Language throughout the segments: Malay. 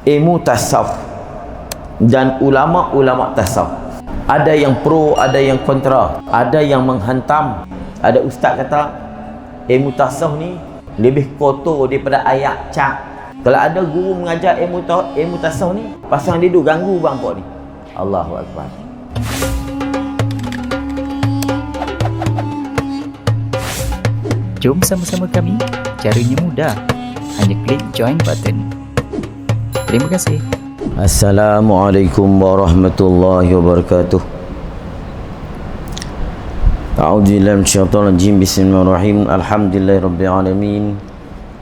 ilmu tasawuf dan ulama-ulama tasawuf. Ada yang pro, ada yang kontra, ada yang menghantam. Ada ustaz kata ilmu tasawuf ni lebih kotor daripada ayat cap. Kalau ada guru mengajar ilmu tasawuf ni, pasang dia duk ganggu bangkok ni. Allahu Akbar. Jom sama-sama kami. Caranya mudah. Hanya klik join button. Terima kasih. Assalamualaikum warahmatullahi wabarakatuh. A'udzubillahi minasyaitonir rajim. Bismillahirrahmanirrahim. Alhamdulillahirabbil alamin.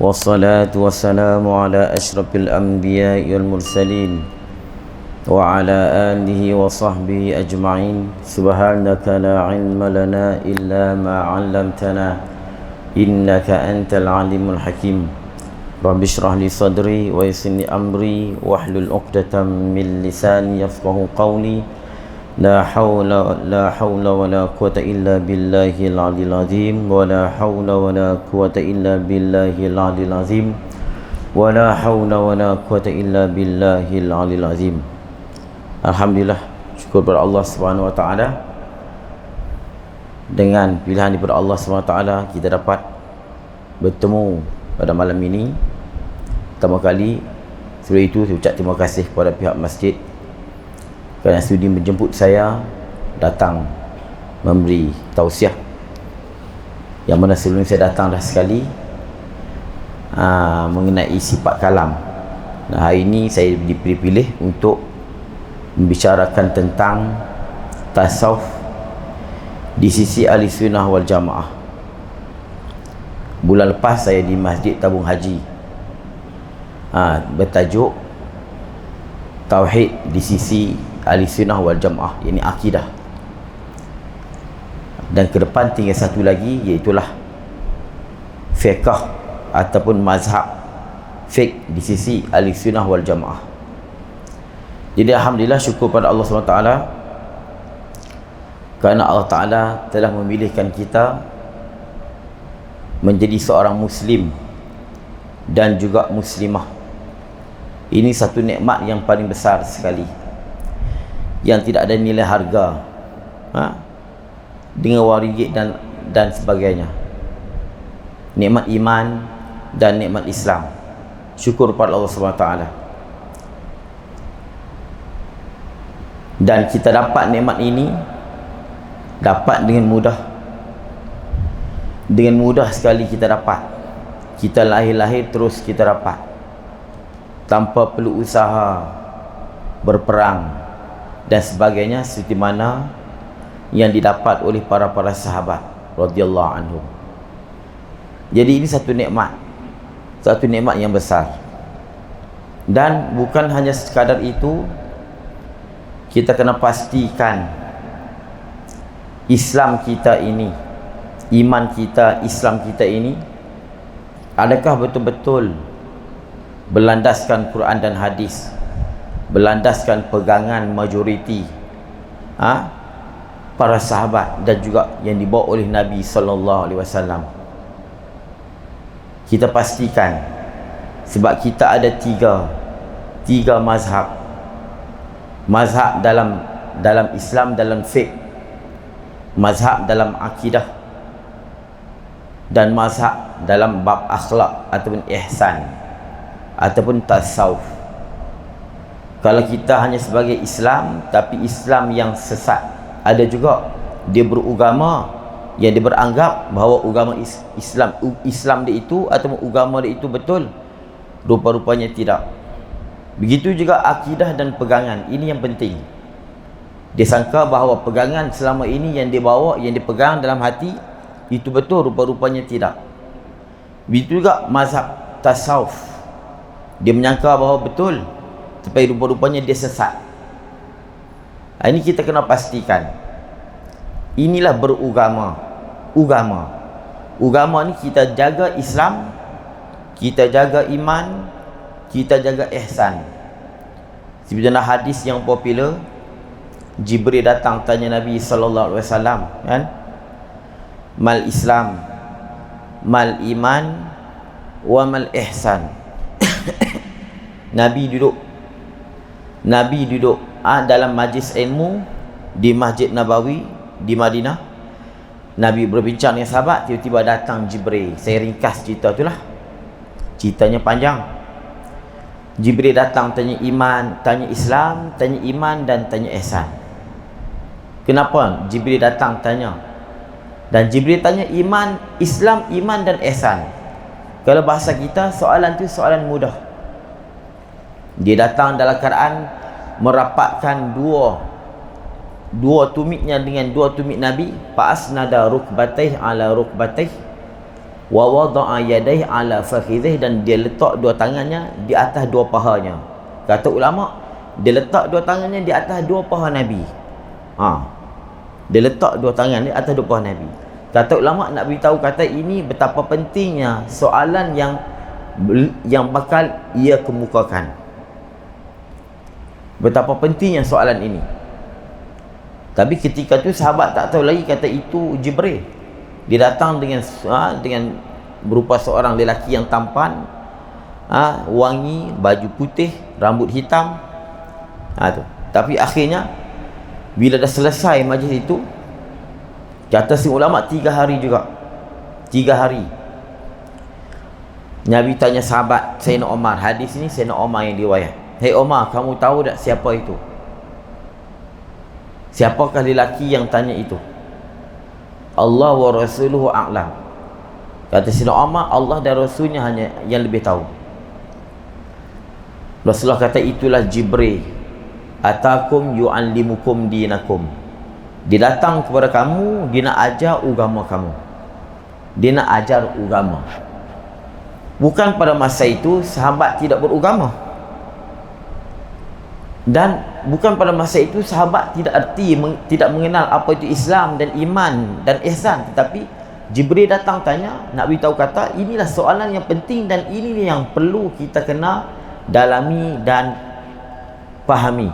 Wassalatu wassalamu ala asyrafil anbiya'i wal mursalin wa ala alihi wa sahbihi ajma'in. Subhanaka la ilma lana illa ma 'allamtana innaka antal alimul hakim. Rabbi shrah li sadri wa yassir li amri wahlul 'uqdatam min lisani yafqahu qawli. La hawla wa la quwwata illa billahil 'aliyyil 'azim. Wa la hawla wa la quwwata illa billahil 'aliyyil 'azim. Wa la hawla wa la quwwata illa billahil 'aliyyil 'azim. Alhamdulillah, syukur kepada Allah Subhanahu wa taala. Dengan pilihan daripada Allah SWT, kita dapat bertemu pada malam ini. Pertama kali, sebelum itu saya ucap terima kasih kepada pihak masjid kerana sudi menjemput saya datang memberi tausiah, yang mana sebelum saya datang dah sekali mengenai sifat kalam. Nah, hari ini saya dipilih untuk membicarakan tentang tasawuf di sisi ahli sunnah wal jamaah. Bulan lepas saya di Masjid Tabung Haji bertajuk Tauhid di sisi ahli sunnah wal jamaah, ini akidah. Dan ke depan tinggal satu lagi, iaitulah fiqh ataupun mazhab fiqh di sisi ahli sunnah wal jamaah. Jadi alhamdulillah, syukur pada Allah SWT kerana Allah Ta'ala telah memilihkan kita menjadi seorang Muslim dan juga Muslimah. Ini satu nikmat yang paling besar sekali, yang tidak ada nilai harga dengan wang ringgit dan sebagainya. Nikmat iman dan nikmat Islam. Syukur pada Allah SWT. Dan kita dapat nikmat ini dapat dengan mudah sekali kita dapat. Kita lahir terus kita dapat, tanpa perlu usaha, berperang dan sebagainya, seperti mana yang didapat oleh para sahabat radhiyallahu anhum. Jadi ini satu nikmat yang besar. Dan bukan hanya sekadar itu, kita kena pastikan Islam kita ini, iman kita, Islam kita ini, adakah betul-betul berlandaskan Quran dan hadis, berlandaskan pegangan majoriti para sahabat dan juga yang dibawa oleh Nabi SAW. Kita pastikan, sebab kita ada tiga mazhab dalam Islam, dalam fiqh, mazhab dalam akidah, dan mazhab dalam bab akhlak ataupun ihsan ataupun tasawuf. Kalau kita hanya sebagai Islam, tapi Islam yang sesat, ada juga dia beragama yang dia beranggap bahawa agama Islam dia itu ataupun agama dia itu betul, rupa-rupanya tidak. Begitu juga akidah dan pegangan, ini yang penting. Dia sangka bahawa pegangan selama ini yang dia bawa, yang dia pegang dalam hati, itu betul, rupa-rupanya tidak. Begitu juga mazhab tasawuf, dia menyangka bahawa betul, tapi rupa-rupanya dia sesat. Ini kita kena pastikan. Inilah Agama ni kita jaga Islam, kita jaga iman, kita jaga ihsan. Sebenarnya hadis yang popular, Jibril datang tanya Nabi SAW, kan? Mal Islam, mal iman, wa mal ihsan. Nabi duduk Nabi duduk dalam majlis ilmu di Masjid Nabawi di Madinah. Nabi berbincang dengan sahabat, tiba-tiba datang Jibril. Saya ringkas cerita itulah, ceritanya panjang. Jibril datang tanya iman, tanya Islam, tanya iman dan tanya ihsan. Kenapa Jibril datang tanya? Dan Jibril tanya iman, Islam, iman dan ihsan. Kalau bahasa kita, soalan tu soalan mudah. Dia datang dalam keadaan merapatkan dua tumitnya dengan dua tumit Nabi. Fa'asnada rukbatayh ala rukbatayh wa wada'a yadayh ala fakhidhih, dan dia letak dua tangannya di atas dua pahanya. Kata ulama, dia letak dua tangannya di atas dua paha Nabi. Dia letak dua tangan di atas dua paha Nabi. Kata ulama nak beritahu, kata ini betapa pentingnya soalan yang bakal ia kemukakan. Betapa pentingnya soalan ini. Tapi ketika tu sahabat tak tahu lagi, kata itu Jibril. Dia datang dengan berupa seorang lelaki yang tampan, wangi, baju putih, rambut hitam. Tapi akhirnya bila dah selesai majlis itu, kata si ulama 3 hari juga. 3 hari. Nabi tanya sahabat Sayyidina Umar, hadis ini Sayyidina Umar yang riwayat. Hei Umar, kamu tahu tak siapa itu? Siapakah lelaki yang tanya itu? Allah wa rasuluhu a'lam. Kata Sayyidina Umar, Allah dan Rasulnya hanya yang lebih tahu. Rasulullah kata, itulah Jibril. Atakum yu'allimukum dinakum. Dia datang kepada kamu, dia nak ajar agama kamu. Dia nak ajar agama. Bukan pada masa itu sahabat tidak beragama. Dan bukan pada masa itu sahabat tidak mengenal apa itu Islam dan iman dan ihsan. Tetapi Jibril datang tanya, nak beritahu kata inilah soalan yang penting dan ini yang perlu kita kena dalami dan fahami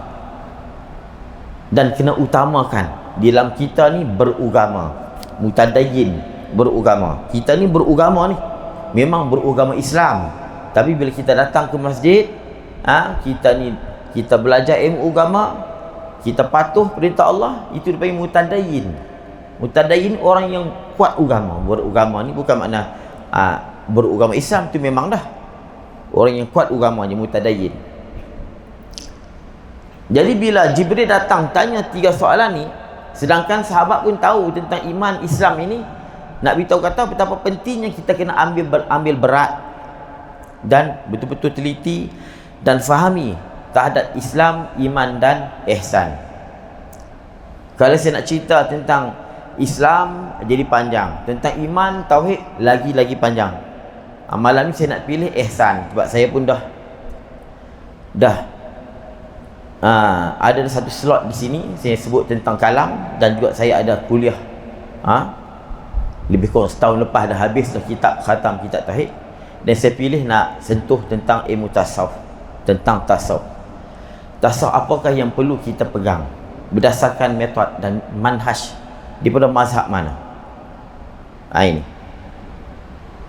dan kena utamakan dalam kita ni beragama, mutadayyin, beragama. Kita ni beragama ni memang beragama Islam, tapi bila kita datang ke masjid, kita belajar ilmu agama, kita patuh perintah Allah, itu dipanggil mutadayyin. Mutadayyin orang yang kuat agama. Beragama ni bukan makna beragama Islam tu memang dah. Orang yang kuat agamanya mutadayyin. Jadi bila Jibril datang tanya 3 soalan ni, sedangkan sahabat pun tahu tentang iman Islam ini, nak beritahu kata betapa pentingnya kita kena ambil berat dan betul-betul teliti dan fahami terhadap Islam, iman dan ihsan. Kalau saya nak cerita tentang Islam jadi panjang, tentang iman, tauhid lagi panjang. Malam ni saya nak pilih ihsan sebab saya pun dah ada satu slot di sini saya sebut tentang kalam, dan juga saya ada kuliah lebih kurang setahun lepas dah habis dah khatam kitab tauhid, dan saya pilih nak sentuh tentang ilmu tasawuf, tentang tasawuf. Tasawuf apakah yang perlu kita pegang berdasarkan metod dan manhaj daripada mazhab mana? Ini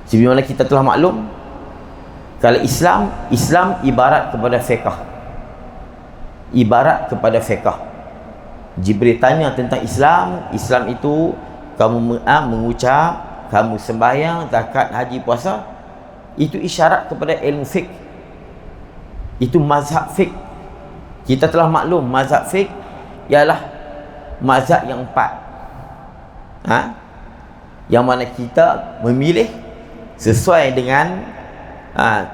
sebagaimana kita telah maklum, kalau Islam ibarat kepada fiqh. Ibarat kepada fiqh. Jibril tanya tentang Islam itu kamu mengucap, kamu sembahyang, zakat, haji, puasa, itu isyarat kepada ilmu fiqh. Itu mazhab fiqh. Kita telah maklum mazhab fiqh ialah mazhab yang 4. Yang mana kita memilih sesuai dengan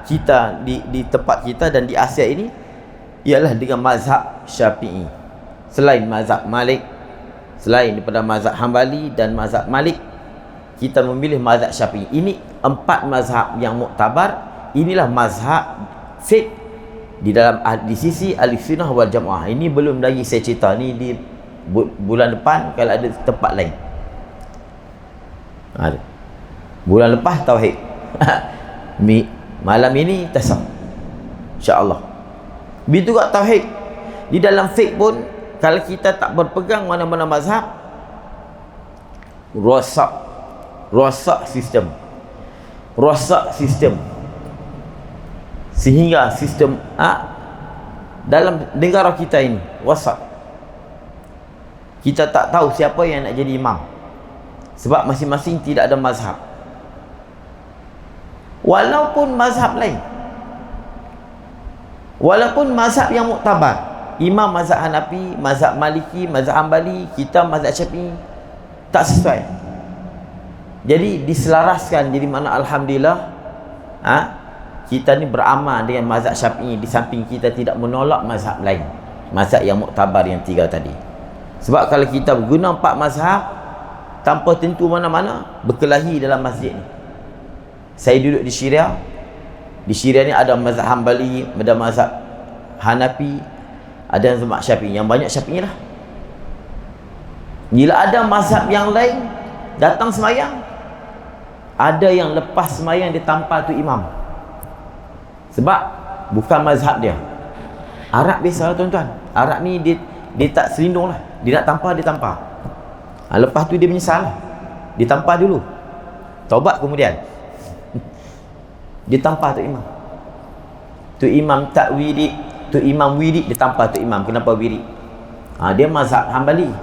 kita di tempat kita dan di Asia ini ialah dengan mazhab Syafi'i. Selain mazhab Malik, selain daripada mazhab Hambali dan mazhab Malik, kita memilih mazhab Syafi'i. Ini 4 mazhab yang muktabar. Inilah mazhab fiqh di sisi Ahlussunnah wal Jamaah. Ini belum lagi saya cerita, ni di bulan depan kalau ada tempat lain. Bulan lepas tauhid. Malam ini tasawuf, insya-Allah. Begitu juga tauhid. Di dalam fiqh pun kalau kita tak berpegang mana-mana mazhab, rosak sistem, sehingga sistem dalam negara kita ini wasat. Kita tak tahu siapa yang nak jadi imam, sebab masing-masing tidak ada mazhab. Walaupun mazhab lain, walaupun mazhab yang muktabar, imam mazhab Hanafi, mazhab Maliki, mazhab Hanbali, kita mazhab Syafi'i, tak sesuai. Jadi diselaraskan. Jadi mana alhamdulillah kita ni beramal dengan mazhab Syafi'i, di samping kita tidak menolak mazhab lain, mazhab yang muktabar yang 3 tadi. Sebab kalau kita guna 4 mazhab tanpa tentu mana-mana, berkelahi dalam masjid ni. Saya duduk di Syria. Di Syria ni ada mazhab Hanbali, ada mazhab Hanafi, ada mazhab Syafi'i. Yang banyak Syafi'i lah. Bila ada mazhab yang lain datang semayang, ada yang lepas semayang dia tampar tu imam. Sebab bukan mazhab dia. Arab biasa lah tuan-tuan. Arab ni dia tak selindung lah. Dia nak tampar, dia tampar. Lepas tu dia menyesal lah. Dia tampar dulu, taubat kemudian. Dia tampar tu imam. Tu imam tak wirid, tu imam wirid, dia tampar tu imam. Kenapa wirid? Dia mazhab Hanbali.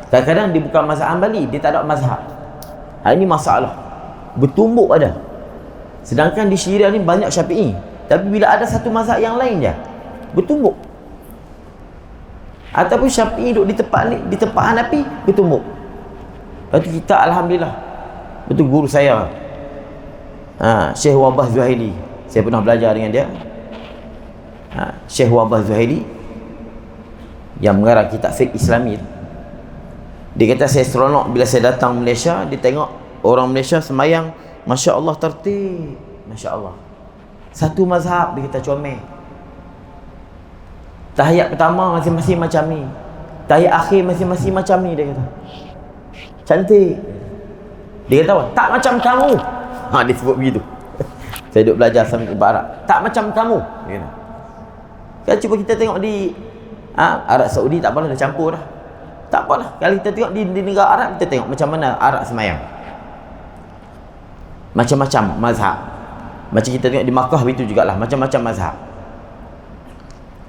Kadang-kadang dia bukan mazhab Hanbali, dia tak ada mazhab. Ini masalah. Bertumbuk ada. Sedangkan di Syria ni banyak Syafi'i, tapi bila ada satu mazhab yang lain je, bertumbuk. Ataupun Syafi'i duduk di tempat Hanafi, bertumbuk. Lepas tu kita alhamdulillah, betul guru saya Syekh Wabah Zuhaili, saya pernah belajar dengan dia. Syekh Wabah Zuhaili yang mengarang kitab fiqh Islami. Dia kata saya seronok bila saya datang Malaysia, dia tengok orang Malaysia semayang, Masya Allah tertib, Masya Allah. Satu mazhab, dia kata comel. Tahiyat pertama masing-masing macam ni, tahiyat akhir masing-masing macam ni, dia kata. Cantik. Dia kata, tak macam kamu. Dia sebut begitu. Saya duduk belajar sambil Arab. Tak macam kamu, dia kata. Kan cuba kita tengok di Arab Saudi, tak apalah, dah campur dah. Tak apalah. Kalau kita tengok di negara Arab, kita tengok macam mana Arab semayang. Macam-macam mazhab. Macam kita tengok di Makkah, begitu jugalah, macam-macam mazhab.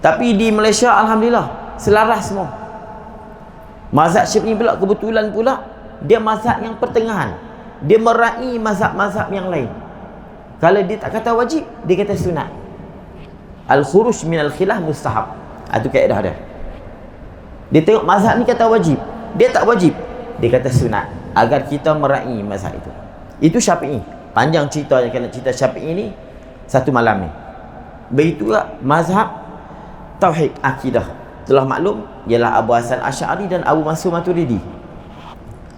Tapi di Malaysia alhamdulillah selaras semua. Mazhab Syafi'i pula kebetulan pula dia mazhab yang pertengahan. Dia meraih mazhab-mazhab yang lain. Kalau dia tak kata wajib, dia kata sunat. Al-khuruj minal khilaf mustahab. Itu kaedah dia. Dia tengok mazhab ni kata wajib, dia tak wajib, dia kata sunat, agar kita meraih mazhab itu. Itu Syafi'i. Panjang ceritanya, kalau cerita Syafi'i ni satu malam ni. Begitulah mazhab tauhid akidah. Telah maklum ialah Abu Hasan Asy'ari dan Abu Mansur Maturidi.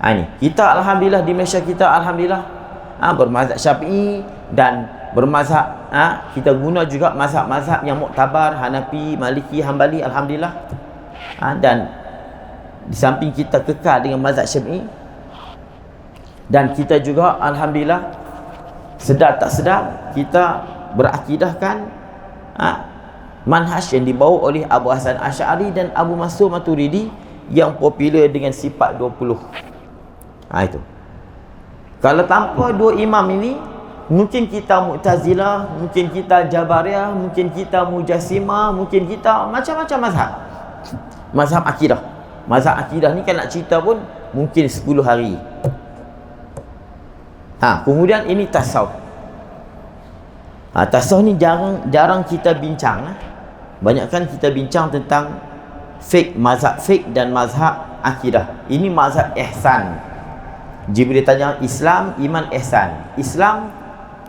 Ini kita alhamdulillah di Malaysia kita alhamdulillah bermazhab Syafi'i dan bermazhab kita guna juga mazhab-mazhab yang muktabar, Hanafi, Maliki, Hanbali, alhamdulillah. Dan di samping kita kekal dengan mazhab Syafi'i, dan kita juga alhamdulillah sedar tak sedar kita berakidahkan manhaj yang dibawa oleh Abu Hasan Asy'ari dan Abu Mansur Maturidi yang popular dengan sifat 20. Itu. Kalau tanpa dua imam ini, mungkin kita Mu'tazilah, mungkin kita Jabariyah, mungkin kita Mujassimah, mungkin kita macam-macam mazhab. Mazhab akidah. Mazhab akidah ni kan nak cerita pun mungkin 10 hari. Kemudian ini tasawuf. Tasawuf ni jarang kita bincang. Banyakkan kita bincang tentang fiqh, mazhab fiqh dan mazhab akidah. Ini mazhab ihsan. Jibril tanya Islam, iman, ihsan. Islam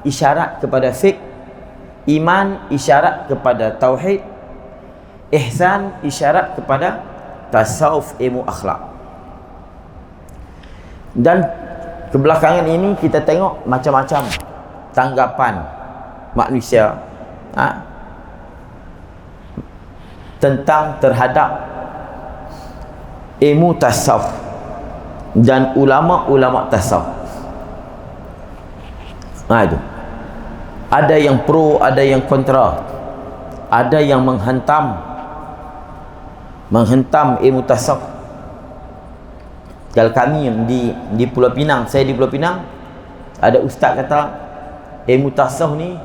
isyarat kepada fiqh, iman isyarat kepada tauhid, ihsan isyarat kepada tasawuf, ilmu akhlak. Dan kebelakangan ini kita tengok macam-macam tanggapan manusia tentang terhadap ilmu tasawuf dan ulama-ulama tasawuf. Itu ada yang pro, ada yang kontra, ada yang menghentam ilmu tasawuf. Kalau kami di Pulau Pinang, saya di Pulau Pinang, ada ustaz kata ilmu tasawuf ni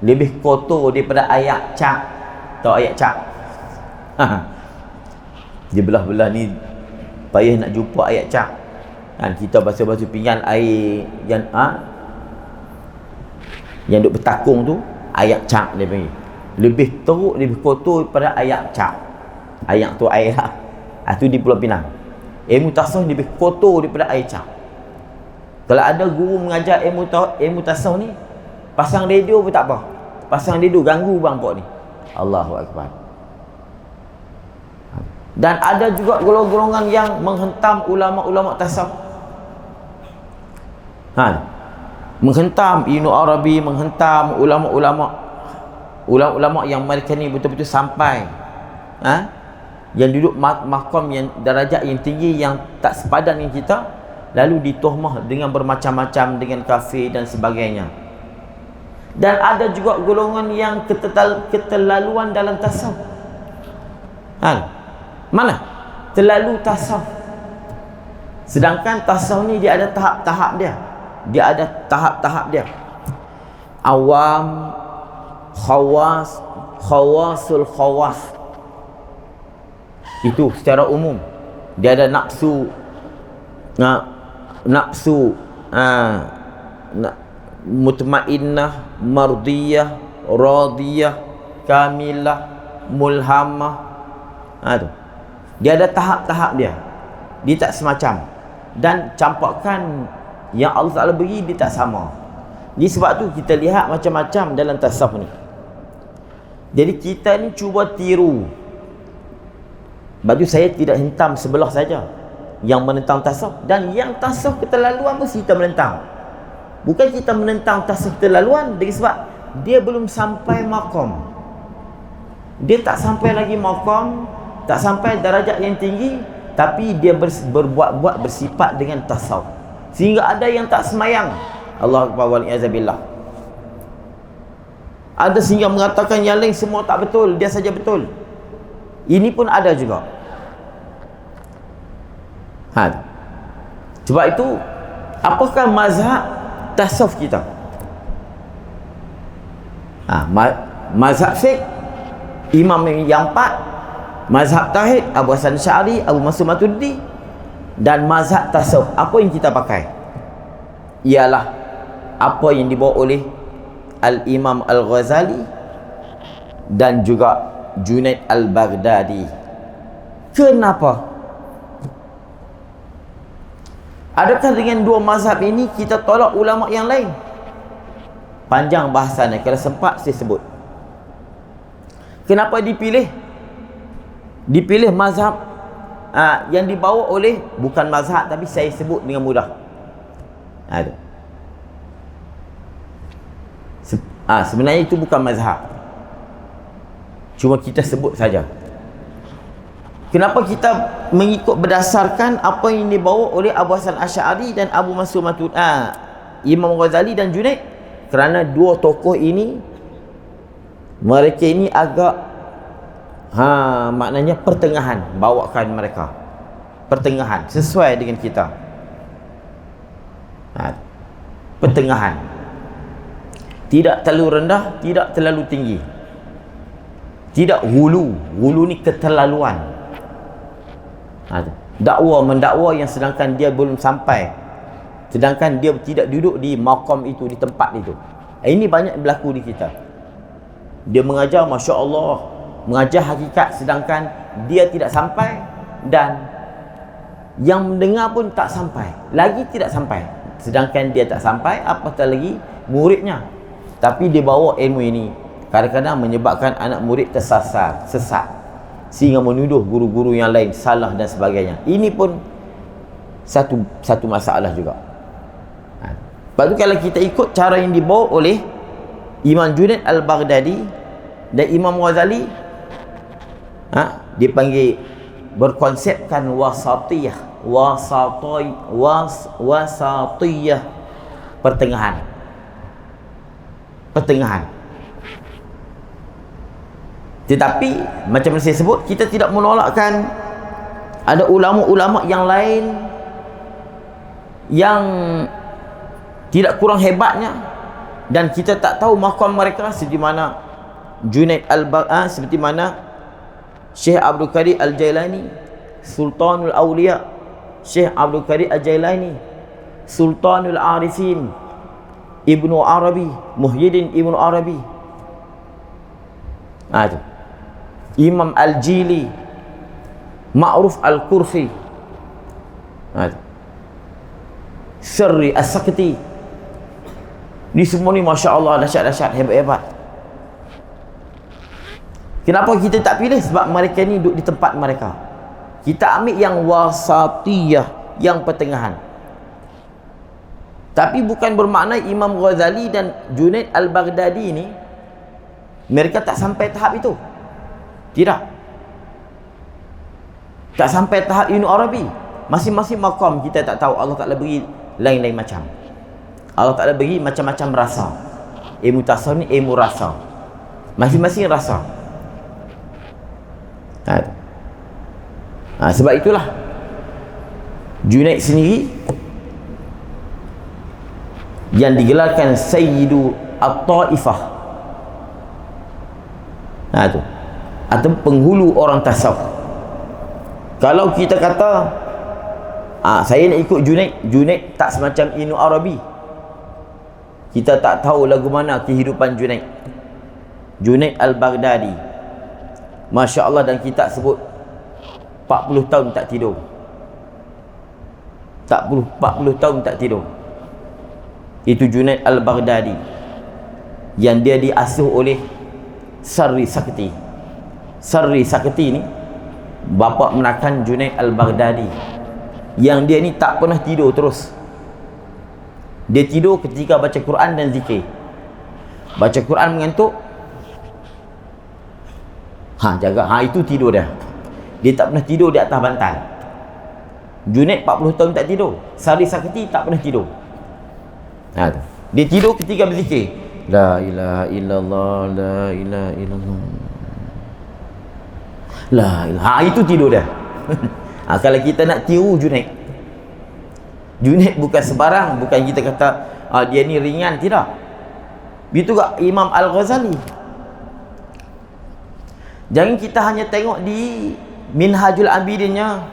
lebih kotor daripada ayat cap. Tahu ayat cak? Dia belah-belah ni payah nak jumpa ayat cak. Kan kita basuh-basuh pinggan air yang duk bertakung tu, ayat cak dia panggil. Lebih teruk, lebih kotor daripada ayat cak. Ayat tu air lah. Tu di Pulau Pinang. Ilmu tasawuf lebih kotor daripada air cak. Kalau ada guru mengajar ilmu tasawuf ni, pasang radio pun tak apa. Pasang radio ganggu bangkok ni. Allahu Akbar. Dan ada juga golongan yang menghentam ulama-ulama tasawuf. Menghentam Ibnu Arabi, menghentam ulama-ulama yang mereka ni betul-betul sampai yang duduk maqam yang darajat yang tinggi, yang tak sepadan dengan kita, lalu dituhmah dengan bermacam-macam, dengan kafir dan sebagainya. Dan ada juga golongan yang keterlaluan dalam tasawuf. Mana? Terlalu tasawuf. Sedangkan tasawuf ni dia ada tahap-tahap dia. Dia ada tahap-tahap dia. Awam, khawasul khawas. Itu secara umum. Dia ada nafsu, mutmainnah, mardiyah, radiyah, kamilah, mulhamah. Tu. Dia ada tahap-tahap dia. Dia tak semacam. Dan campakkan yang Allah Ta'ala beri dia tak sama. Jadi sebab tu kita lihat macam-macam dalam tasawuf ni. Jadi kita ni cuba tiru. Baju saya tidak hentam sebelah saja yang menentang tasawuf, dan yang tasawuf keterlaluan pun kita menentang. Bukan kita menentang tasawuf keterlaluan dengan sebab dia belum sampai maqam. Dia tak sampai lagi maqam, tak sampai darajat yang tinggi, tapi dia berbuat-buat bersifat dengan tasawuf. Sehingga ada yang tak semayang. Allah Akbar wal iyazabillah. Ada sehingga mengatakan yang lain semua tak betul, dia saja betul. Ini pun ada juga. Sebab itu, apakah mazhab tasawuf kita? Mazhab fiqh imam yang 4, mazhab tauhid Abu Hasan Asy'ari, Abu Mansur Maturidi, dan mazhab tasawuf apa yang kita pakai? Ialah apa yang dibawa oleh Al-Imam Al-Ghazali dan juga Junaid Al-Baghdadi. Kenapa? Adakah dengan dua mazhab ini kita tolak ulama yang lain? Panjang bahasannya, kalau sempat saya sebut. Kenapa dipilih? Dipilih mazhab yang dibawa oleh, bukan mazhab tapi saya sebut dengan mudah. Sebenarnya itu bukan mazhab, cuma kita sebut saja. Kenapa kita mengikut berdasarkan apa yang dibawa oleh Abu Hasan Asy'ari dan Abu Mansur Maturidi, Imam Ghazali dan Junaid? Kerana dua tokoh ini, mereka ini agak maknanya pertengahan, bawakan mereka pertengahan, sesuai dengan kita. Pertengahan, tidak terlalu rendah, tidak terlalu tinggi, tidak hulu. Hulu ni keterlaluan. Dakwa mendakwa yang sedangkan dia belum sampai, sedangkan dia tidak duduk di maqam itu, di tempat itu. Ini banyak berlaku di kita. Dia mengajar, Masya Allah, mengajar hakikat, sedangkan dia tidak sampai, dan yang mendengar pun tak sampai, lagi tidak sampai. Sedangkan dia tak sampai, apatah lagi muridnya. Tapi dia bawa ilmu ini, kadang-kadang menyebabkan anak murid tersasar, sesat, sehingga menuduh guru-guru yang lain salah dan sebagainya. Ini pun satu masalah juga. Sebab tu kalau kita ikut cara yang dibawa oleh Imam Junaid Al-Baghdadi dan Imam Ghazali, dipanggil berkonsepkan wasatiyah, wasatiyah, pertengahan. Tetapi macam yang saya sebut, kita tidak menolakkan ada ulama-ulama yang lain yang tidak kurang hebatnya, dan kita tak tahu maqam mereka sejauh mana Junaid seperti mana Syekh Abdul Qadir Al-Jailani Sultanul Awliya, Syekh Abdul Qadir Al-Jailani Sultanul Arifin, Ibnu Arabi, Muhyiddin Ibnu Arabi, itu Imam Al-Jili, Ma'ruf Al-Qurfi, Syarri As-Sakti. Ni semua ni Masya Allah dahsyat-dahsyat, hebat-hebat. Kenapa kita tak pilih? Sebab mereka ni duduk di tempat mereka. Kita ambil yang wasatiyah, yang pertengahan. Tapi bukan bermakna Imam Ghazali dan Junaid Al-Baghdadi ni mereka tak sampai tahap itu. Tidak. Tak sampai tahap Ibnu Arabi. Masing-masing maqam kita tak tahu. Allah Ta'ala beri lain-lain macam. Allah Ta'ala beri macam-macam rasa. Ilmu tasawuf ni ilmu rasa. Masing-masing rasa. Sebab itulah Junaid sendiri yang digelarkan Sayyidu At-Taifah, tu atau penghulu orang tasawuf. Kalau kita kata saya nak ikut Junaid tak semacam Ibnu Arabi, kita tak tahu lagu mana kehidupan Junaid Al-Baghdadi. Masya Allah, dan kita sebut 40 tahun tak tidur. 40 tahun tak tidur. Itu Junaid Al-Baghdadi yang dia diasuh oleh Syarri Sakti. Syarri Sakti ni bapa menakan Junaid Al-Baghdadi, yang dia ni tak pernah tidur terus. Dia tidur ketika baca Quran dan zikir. Baca Quran mengantuk, itu tidur dia. Dia tak pernah tidur di atas bantal. Junaid 40 tahun tak tidur. Syarri Sakti tak pernah tidur. Dia tidur ketika berzikir, la ilaha illallah, la ilaha illallah, la ilaha. Itu tidur dia. Kalau kita nak tiru Junaid bukan sebarang. Bukan kita kata dia ni ringan, tidak. Begitu juga Imam Al-Ghazali. Jangan kita hanya tengok di Minhajul Abidinnya,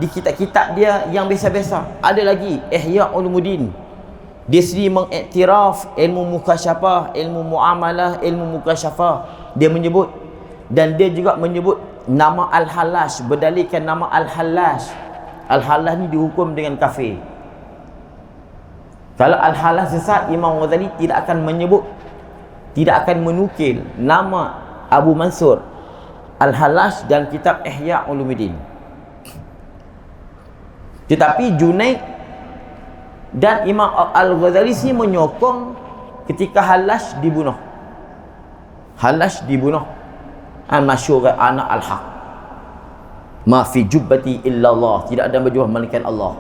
di kitab-kitab dia yang biasa-biasa. Ada lagi Ihya Ulumuddin. Dia sendiri mengiktiraf ilmu mukasyafah, ilmu muamalah, ilmu mukasyafah. Dia menyebut, dan dia juga menyebut nama Al-Hallash, berdalilkan nama Al-Hallash. Al-Hallash ni dihukum dengan kafir. Kalau Al-Hallash sesat, Imam Ghazali tidak akan menyebut, tidak akan menukil nama Abu Mansur Al-Hallash dan kitab Ihya Ulumuddin. Tetapi Junaid dan Imam Al-Ghazali sini menyokong ketika Hallash dibunuh. Hallash dibunuh. Masyhur anak Al-Haq. Ma fi jubbati illallah, tidak ada baju melainkan Allah.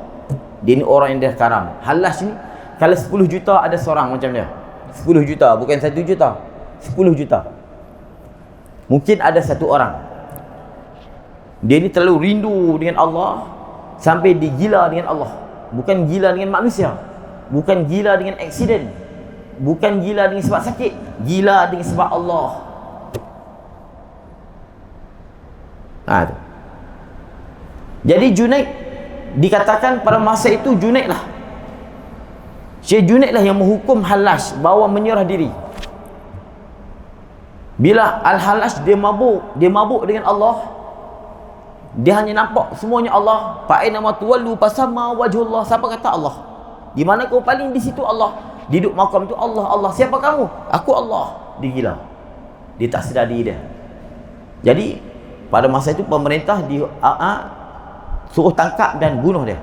Dia ni orang yang dia karam. Hallash ni kalau 10 juta ada seorang macam dia. 10 juta, bukan 1 juta. 10 juta. Mungkin ada satu orang. Dia ni terlalu rindu dengan Allah sampai digila dengan Allah. Bukan gila dengan manusia, bukan gila dengan aksiden, bukan gila dengan sebab sakit, gila dengan sebab Allah. Jadi Junaid dikatakan pada masa itu Junaid lah, Syekh Junaid lah yang menghukum Hallash bahawa menyerah diri. Bila Al-Hallash dia mabuk dengan Allah, dia hanya nampak semuanya Allah. Fa'ina ma tuwallu fasamma wajhullah. Siapa kata Allah? Di mana kau paling, di situ Allah. Di duduk makam tu Allah. Allah, siapa kamu? Aku Allah. Dia gila. Dia tak sedar diri dia. Jadi pada masa itu pemerintah suruh tangkap dan bunuh dia.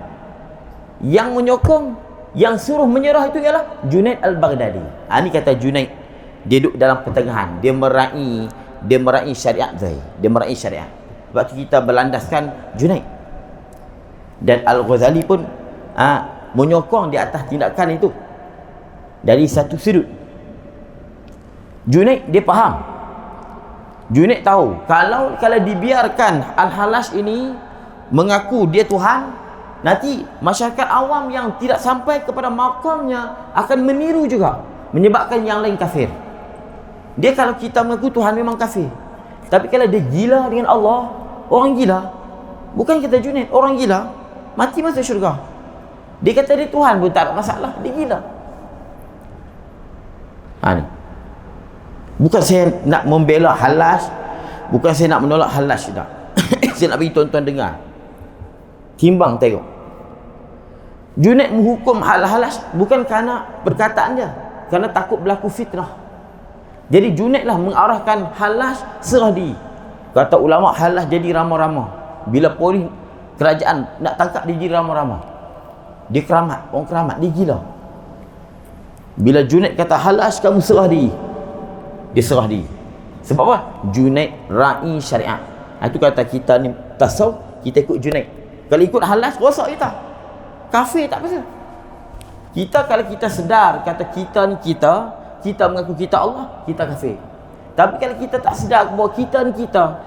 Yang menyokong, yang suruh menyerah itu ialah Junaid Al-Baghdadi. Ini kata Junaid, dia duduk dalam pertengahan. Dia meraih syariat. Dia meraih syariat. Sebab tu kita berlandaskan Junaid. Dan Al-Ghazali pun menyokong di atas tindakan itu dari satu sudut. Junaid dia faham. Junaid tahu kalau dibiarkan Al-Hallash ini mengaku dia Tuhan, nanti masyarakat awam yang tidak sampai kepada makamnya akan meniru juga, menyebabkan yang lain kafir. Dia kalau kita mengaku Tuhan memang kafir. Tapi kalau dia gila dengan Allah, orang gila, bukan kita Junaid, orang gila, mati masuk syurga. Dia kata dia Tuhan pun tak ada masalah, dia gila. Ni. Bukan saya nak membela halas, bukan saya nak menolak halas tak. Saya nak bagi tuan-tuan dengar. Timbang tengok. Junaid menghukum halas bukan kerana perkataan dia, kerana takut berlaku fitnah. Jadi Junaid lah mengarahkan halas serah diri. Kata ulama, halas jadi ramah-ramah. Bila polis kerajaan nak tangkap dia jadi ramah-ramah. Dia keramat, orang keramat, dia gila. Bila Junaid kata halas, kamu serah diri, dia serah diri. Sebab apa? Junaid ra'i syariat. Itu kata kita ni tasawuf, kita ikut Junaid. Kalau ikut halas, rosak kita, kafir tak pasal. Kita kalau kita sedar kata kita ni kita mengaku kita Allah, kita kafir. Tapi kalau kita tak sedar bahawa kita ni kita,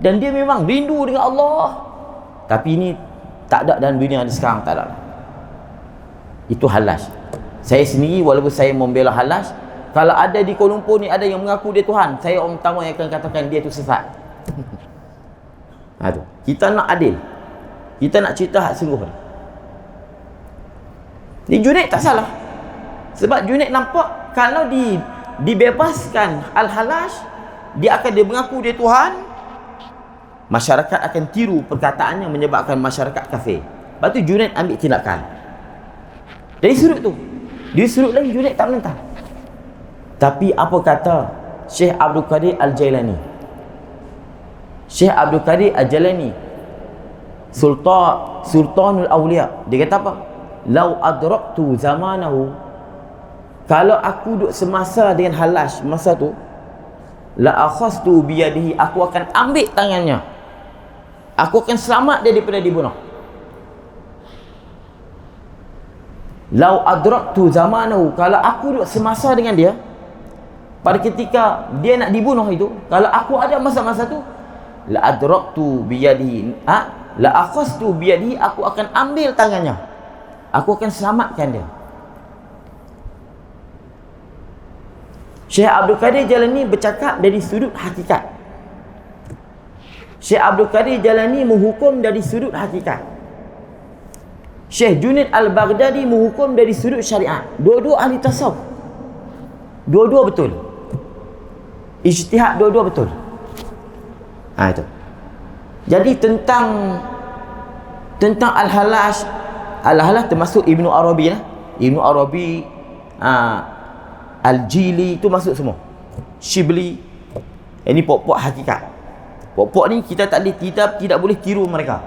dan dia memang rindu dengan Allah, tapi ini tak ada dalam dunia ni sekarang, tak ada. Itu halas. Saya sendiri walaupun saya membela halas, kalau ada di Kuala Lumpur ni ada yang mengaku dia Tuhan, saya orang pertama yang akan katakan dia tu sesat. Tu. Kita nak adil, kita nak cerita hak sungguh. Ni Junaid tak salah. Sebab Junaid nampak kalau dibebaskan al-halas, dia mengaku dia Tuhan, masyarakat akan tiru perkataannya, menyebabkan masyarakat kafir. Lepas tu Junaid ambil tindakan. Dari sudut tu. Di sudut lain Junaid tak menentang. Tapi apa kata Syekh Abdul Qadir Al-Jailani? Syekh Abdul Qadir Al-Jailani, Sultanul Awliya, dia kata apa? Lau adraktu zamanahu, kalau aku duduk semasa dengan halas masa tu, la akhastu biyadihi, aku akan ambil tangannya, aku akan selamat dia daripada dibunuh. Lau adraktu zamanahu, kalau aku duduk semasa dengan dia pada ketika dia nak dibunuh itu, kalau aku ada masa-masa tu, la adraktu biyadihi, la akhastu biyadihi, aku akan ambil tangannya, aku akan selamatkan dia. Syekh Abdul Qadir Jalani bercakap dari sudut hakikat. Syekh Abdul Qadir Jalani menghukum dari sudut hakikat. Syekh Junaid Al-Baghdadi menghukum dari sudut syariat. Dua-dua ahli tasawuf. Dua-dua betul. Ijtihad dua-dua betul. Itu. Jadi tentang al-halas, al-halas termasuk Ibnu Arabi lah. Ibnu Arabi, Al-Jili, itu masuk semua. Shibli, ini pokok-pokok hakikat. Pokok-pokok ni kita tidak boleh tiru mereka.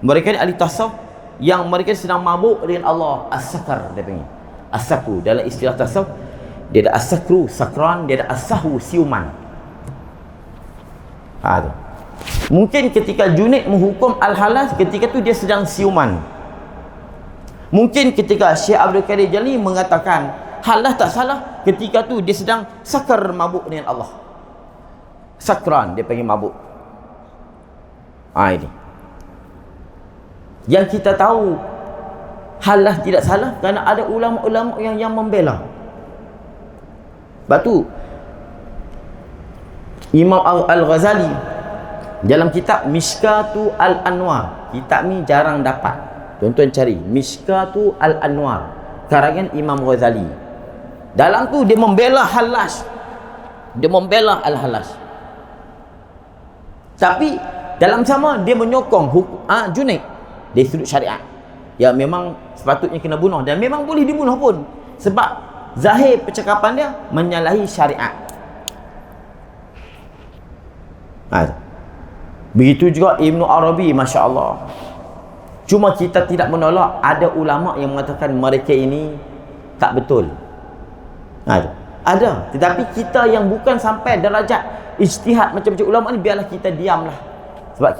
Mereka ni ahli tasawuf yang mereka sedang mabuk dengan Allah. As-sakar dia panggil. As-sakru dalam istilah tasawuf, dia ada as-sakru, sakran, dia ada as-sahwu, siuman. Tu. Mungkin ketika Junaid menghukum al-halas, ketika tu dia sedang siuman. Mungkin ketika Syekh Abdul Qadir Jalani mengatakan halas tak salah, ketika tu dia sedang sakar, mabuk dengan Allah. Sakran, dia panggil mabuk. Ini yang kita tahu halas tidak salah kerana ada ulama-ulama yang membela. Sebab tu Imam Al-Ghazali dalam kitab Mishkatu Al-Anwar, kitab ni jarang dapat, tuan-tuan cari Mishkatu Al-Anwar karangan Imam Ghazali. Dalam tu dia membela halas, dia membela al-halas, tapi dalam sama dia menyokong Junaid dari sudut syariat, yang memang sepatutnya kena bunuh dan memang boleh dibunuh pun, sebab zahir percakapan dia menyalahi syariat. Begitu juga Ibnu Arabi, Masya Allah. Cuma kita tidak menolak ada ulama yang mengatakan mereka ini tak betul. Ada, tetapi kita yang bukan sampai darajat ijtihad macam-macam ulama ni, biarlah kita diamlah. Sebab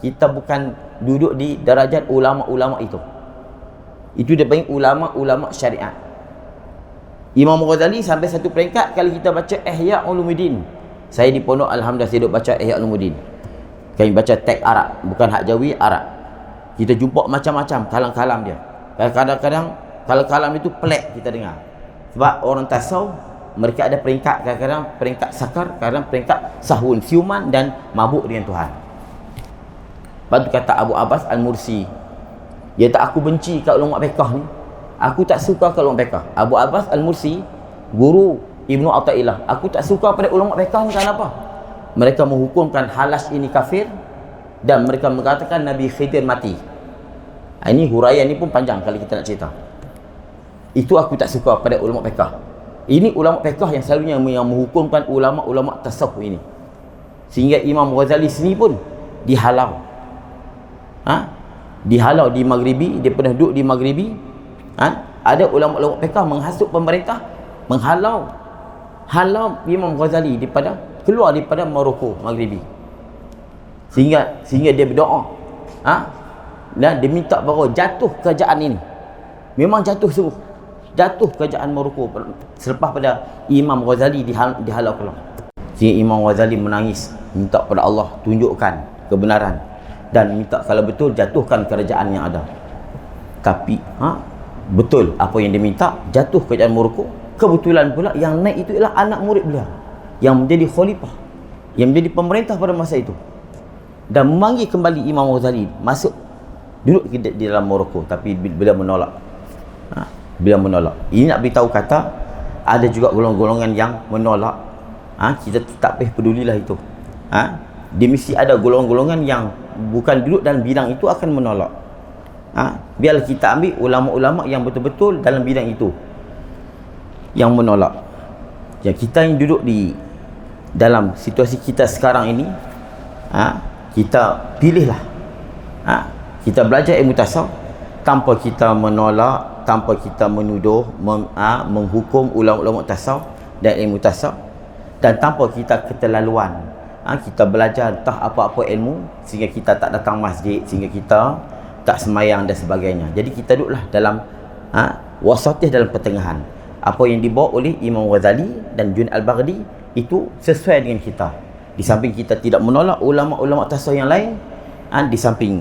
kita bukan duduk di darajat ulama-ulama itu. Itu dia panggil ulama-ulama syariat. Imam Ghazali sampai satu peringkat kalau kita baca Ihya Ulumuddin. Saya di pondok alhamdulillah saya duduk baca Ihya Ulumuddin. Kami baca teks Arab, bukan hak Jawi, Arab. Kita jumpa macam-macam kalam-kalam dia. Kadang-kadang kalam-kalam itu pelik kita dengar. Sebab orang tasawuf mereka ada peringkat, kadang-kadang peringkat sakar, kadang peringkat sahun, siuman dan mabuk dengan Tuhan. Lepas tu kata Abu Abbas Al-Mursi, dia tak, aku benci kat ulama fiqh ni, aku tak suka kat ulama fiqh. Abu Abbas Al-Mursi, guru Ibnu Athaillah, aku tak suka pada ulama fiqh ni. Kenapa? Mereka menghukumkan Halas ini kafir dan mereka mengatakan Nabi Khidir mati. Ini huraian ni pun panjang kalau kita nak cerita. Itu aku tak suka pada ulama fiqh. Ini ulama fiqh yang selalunya yang menghukumkan ulama-ulama tasawuf ini. Sehingga Imam Ghazali sini pun dihalau. Dihalau di Maghribi, dia pernah duduk di Maghribi. Ada ulama-ulama fiqh menghasut pemerintah, menghalau Imam Ghazali keluar daripada Morocco, Maghribi. Sehingga dia berdoa. Dan dia minta bahawa jatuh kerajaan ini. Memang jatuh sungguh. Jatuh kerajaan Morocco selepas pada Imam Ghazali dihalau keluar. Sehingga Imam Ghazali menangis, minta pada Allah tunjukkan kebenaran dan minta kalau betul jatuhkan kerajaan yang ada. Tapi betul apa yang dia minta, jatuh kerajaan Morocco. Kebetulan pula yang naik itu ialah anak murid beliau yang menjadi khalifah, yang menjadi pemerintah pada masa itu, dan memanggil kembali Imam Ghazali masuk duduk di dalam Morocco. Tapi beliau menolak. Beliau menolak. Ini nak beritahu kata ada juga golongan-golongan yang menolak. Kita tak payah pedulilah itu. Dia mesti ada golongan-golongan yang bukan duduk dalam bidang itu akan menolak. Biarlah kita ambil ulama-ulama yang betul-betul dalam bidang itu yang menolak. Yang kita yang duduk di dalam situasi kita sekarang ini, kita pilihlah. Kita belajar ilmu tasawuf tanpa kita menolak, tanpa kita menuduh, menghukum ulama-ulama tasawuf dan ilmu tasawuf, dan tanpa kita keterlaluan. Kita belajar entah apa-apa ilmu sehingga kita tak datang masjid, sehingga kita tak semayang dan sebagainya. Jadi kita duduklah dalam wasatih, dalam pertengahan. Apa yang dibawa oleh Imam Ghazali dan Junaid Al-Baghdadi itu sesuai dengan kita. Di samping kita tidak menolak ulama-ulama tasawuf yang lain, di samping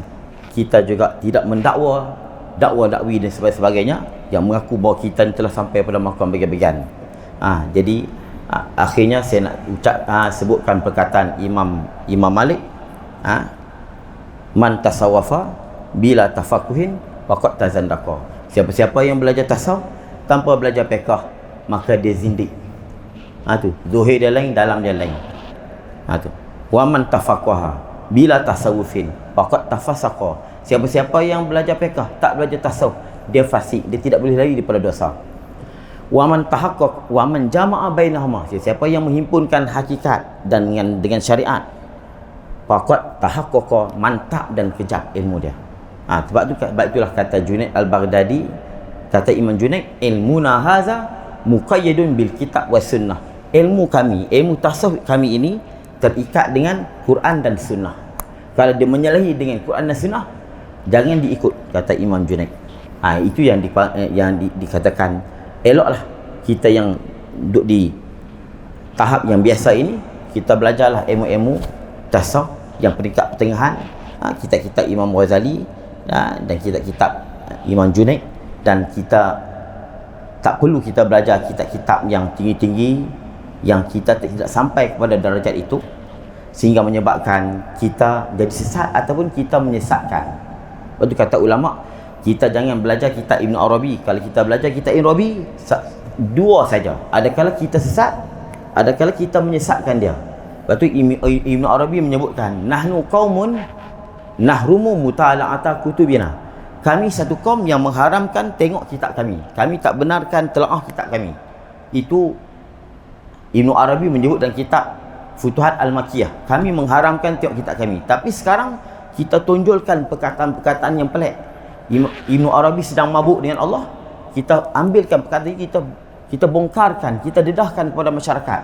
kita juga tidak mendakwa dakwa-dakwi dan sebagainya yang mengaku bahawa kita telah sampai pada makam bagian-bagian. Jadi akhirnya saya nak sebutkan perkataan Imam Malik, man tasawwafa bila tafakuhin faqad tazandaqa. Siapa-siapa yang belajar tasawuf tanpa belajar fiqh, maka dia zindik. Tu zuhir dia lain, dalam dia lain. Tu wa man tafaqaha bila tasawufin faqad tafasaqa. Siapa-siapa yang belajar fiqh tak belajar tasawuf, dia fasik, dia tidak boleh lari daripada dosa. Wa man tahaqqaq wa man jama'a bainahuma. Siapa yang menghimpunkan hakikat dan dengan syariat, faqad tahaqqaqa, mantap dan kejap ilmu dia. Sebab itulah kata Junaid Al-Baghdadi, kata Imam Junaid, ilmuna haza muqayyadun bil kitab was sunnah. Ilmu kami, ilmu tasawuf kami ini terikat dengan Quran dan sunnah. Kalau dia menyalahi dengan Quran dan sunnah, jangan diikut, kata Imam Junaid. Itu yang dikatakan eloklah kita yang duduk di tahap yang biasa ini, kita belajarlah ilmu-ilmu tasawuf yang peringkat pertengahan, kitab-kitab Imam Ghazali dan kitab-kitab Imam Junaid, dan kita tak perlu kita belajar kitab-kitab yang tinggi-tinggi yang kita tidak sampai kepada darjat itu, sehingga menyebabkan kita jadi sesat ataupun kita menyesatkan. Lepas tu kata ulama, kita jangan belajar kitab Ibn Arabi. Kalau kita belajar kitab Ibn Arabi, dua saja. Adakala kita sesat, adakala kita menyesatkan dia. Lepas tu Ibn Arabi menyebutkan, nahnu qaumun nahrumu mutala'ata kutubina. Kami satu kaum yang mengharamkan tengok kitab kami. Kami tak benarkan telaah kitab kami. Itu Ibn Arabi menyebut dalam kitab Futuhat Al-Makkiyah. Kami mengharamkan tengok kitab kami. Tapi sekarang kita tonjolkan perkataan-perkataan yang pelik. Ibn Arabi sedang mabuk dengan Allah, kita ambilkan perkataan ini, kita bongkarkan, kita dedahkan kepada masyarakat.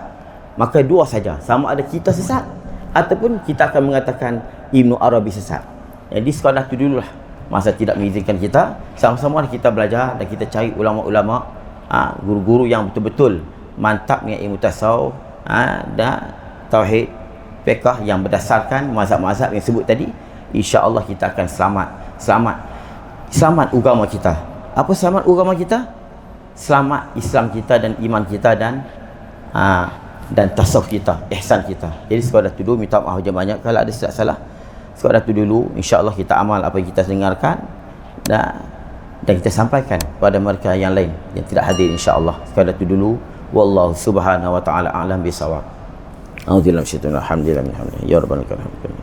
Maka dua saja, sama ada kita sesat ataupun kita akan mengatakan Ibn Arabi sesat. Jadi sekadar itu dululah. Masa tidak mengizinkan kita, sama-sama kita belajar dan kita cari ulama-ulama, guru-guru yang betul-betul mantap dengan ilmu tasawuf dan tauhid, fiqh yang berdasarkan mazhab-mazhab yang sebut tadi. InsyaAllah kita akan selamat agama kita. Apa selamat agama kita? Selamat Islam kita dan iman kita dan dan tasawuf kita, ihsan kita. Jadi sekadar tu dulu, minta maaf banyak kalau ada silap salah. Sekadar tu dulu, insya-Allah kita amal apa yang kita dengarkan dan kita sampaikan kepada mereka yang lain yang tidak hadir, insya-Allah. Sekadar tu dulu. Wallahu subhanahu wa ta'ala a'lam bisawab. A'udzubillahi minasyaitonir rajim. Alhamdulillah ya rabbal alamin.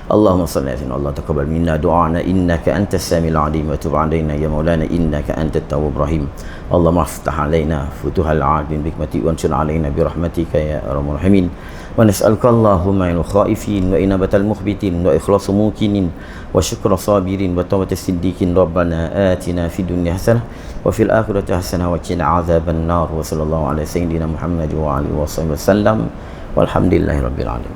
Allahumma salli ala sayyidina Allah taqabbal minna du'ana innaka antas samiul alim wa tub 'alaina ya maulana innaka antat tawwabur rahim. Allahumma iftah 'alaina futuhal 'alim bi hikmati wa ansur 'alaina bi rahmatika ya arhamar rahimin. Wa nas'aluka Allahumma al khaifin wa inabatal mukhbitin wa ikhlasu mukinin wa syukra sabirin wa tawbatas siddiqin. Rabbana atina fid dunya hasanah wa fil akhirati hasanah wa qina 'adzaban nar. Wa sallallahu ala sayyidina Muhammad wa alihi wasallam. Walhamdulillahi rabbil alamin.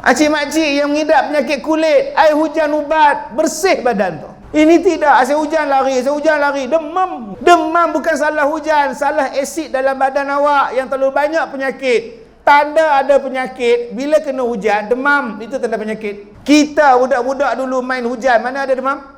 Makcik-makcik yang mengidap penyakit kulit, air hujan ubat, bersih badan tu. Ini tidak, air hujan lari, demam. Demam bukan salah hujan, salah asid dalam badan awak yang terlalu banyak penyakit. Tanda ada penyakit, bila kena hujan, demam, itu tanda penyakit. Kita budak-budak dulu main hujan, mana ada demam?